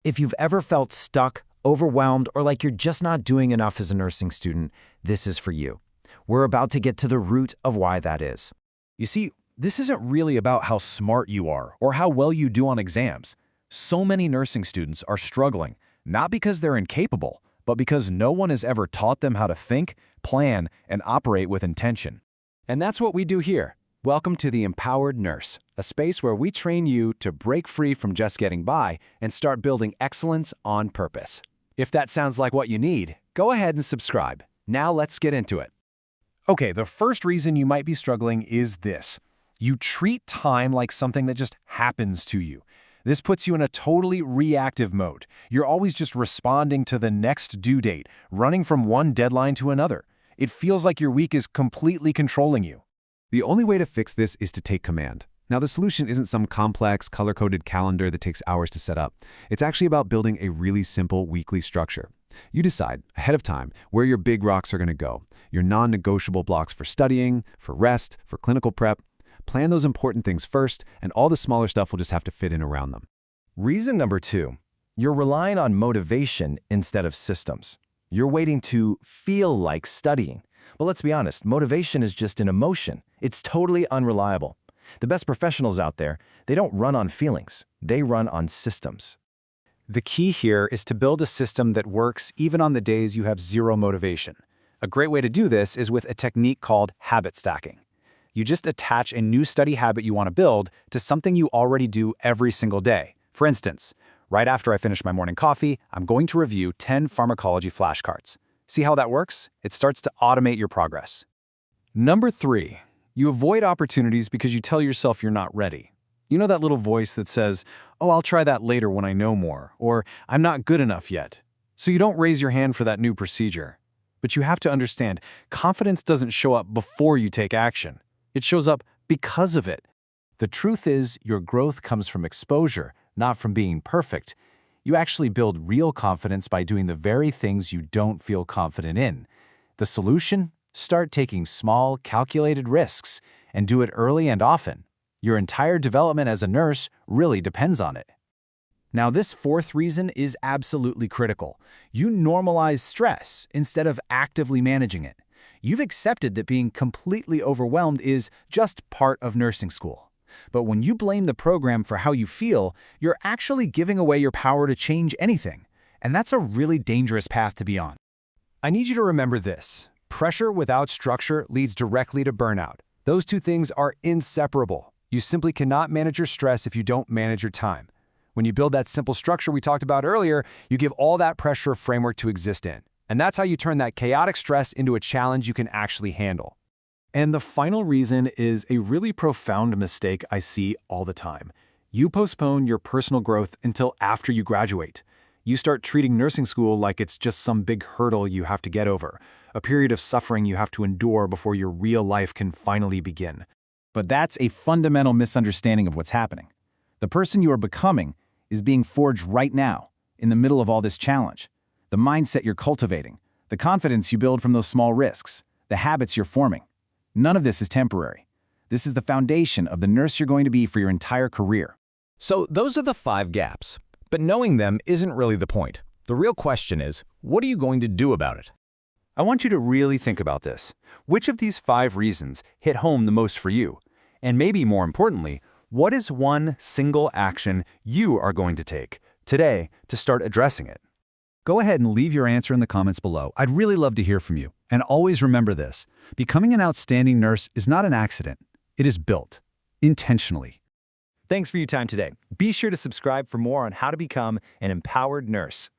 If you've ever felt stuck, overwhelmed, or like you're just not doing enough as a nursing student, this is for you. We're about to get to the root of why that is. You see, this isn't really about how smart you are or how well you do on exams. So many nursing students are struggling, not because they're incapable, but because no one has ever taught them how to think, plan, and operate with intention. And that's what we do here. Welcome to the Empowered Nurse, a space where we train you to break free from just getting by and start building excellence on purpose. If that sounds like what you need, go ahead and subscribe. Now let's get into it. Okay, the first reason you might be struggling is this. You treat time like something that just happens to you. This puts you in a totally reactive mode. You're always just responding to the next due date, running from one deadline to another. It feels like your week is completely controlling you. The only way to fix this is to take command. Now, the solution isn't some complex, color-coded calendar that takes hours to set up. It's actually about building a really simple weekly structure. You decide, ahead of time, where your big rocks are going to go, your non-negotiable blocks for studying, for rest, for clinical prep. Plan those important things first, and all the smaller stuff will just have to fit in around them. Reason number 2, you're relying on motivation instead of systems. You're waiting to feel like studying. But let's be honest, motivation is just an emotion. It's totally unreliable. The best professionals out there, they don't run on feelings. They run on systems. The key here is to build a system that works even on the days you have zero motivation. A great way to do this is with a technique called habit stacking. You just attach a new study habit you want to build to something you already do every single day. For instance, right after I finish my morning coffee, I'm going to review 10 pharmacology flashcards. See how that works? It starts to automate your progress. Number 3, you avoid opportunities because you tell yourself you're not ready. You know that little voice that says, "Oh, I'll try that later when I know more," or "I'm not good enough yet." So you don't raise your hand for that new procedure. But you have to understand, confidence doesn't show up before you take action. It shows up because of it. The truth is, your growth comes from exposure, not from being perfect. You actually build real confidence by doing the very things you don't feel confident in. The solution? Start taking small, calculated risks, and do it early and often. Your entire development as a nurse really depends on it. Now, this 4th reason is absolutely critical. You normalize stress instead of actively managing it. You've accepted that being completely overwhelmed is just part of nursing school. But when you blame the program for how you feel, you're actually giving away your power to change anything. And that's a really dangerous path to be on. I need you to remember this. Pressure without structure leads directly to burnout. Those two things are inseparable. You simply cannot manage your stress if you don't manage your time. When you build that simple structure we talked about earlier, you give all that pressure a framework to exist in. And that's how you turn that chaotic stress into a challenge you can actually handle. And the final reason is a really profound mistake I see all the time. You postpone your personal growth until after you graduate. You start treating nursing school like it's just some big hurdle you have to get over, a period of suffering you have to endure before your real life can finally begin. But that's a fundamental misunderstanding of what's happening. The person you are becoming is being forged right now, in the middle of all this challenge. The mindset you're cultivating, the confidence you build from those small risks, the habits you're forming. None of this is temporary. This is the foundation of the nurse you're going to be for your entire career. So those are the 5 gaps. But knowing them isn't really the point. The real question is, what are you going to do about it? I want you to really think about this. Which of these 5 reasons hit home the most for you? And maybe more importantly, what is one single action you are going to take today to start addressing it? Go ahead and leave your answer in the comments below. I'd really love to hear from you. And always remember this, becoming an outstanding nurse is not an accident. It is built, intentionally. Thanks for your time today. Be sure to subscribe for more on how to become an empowered nurse.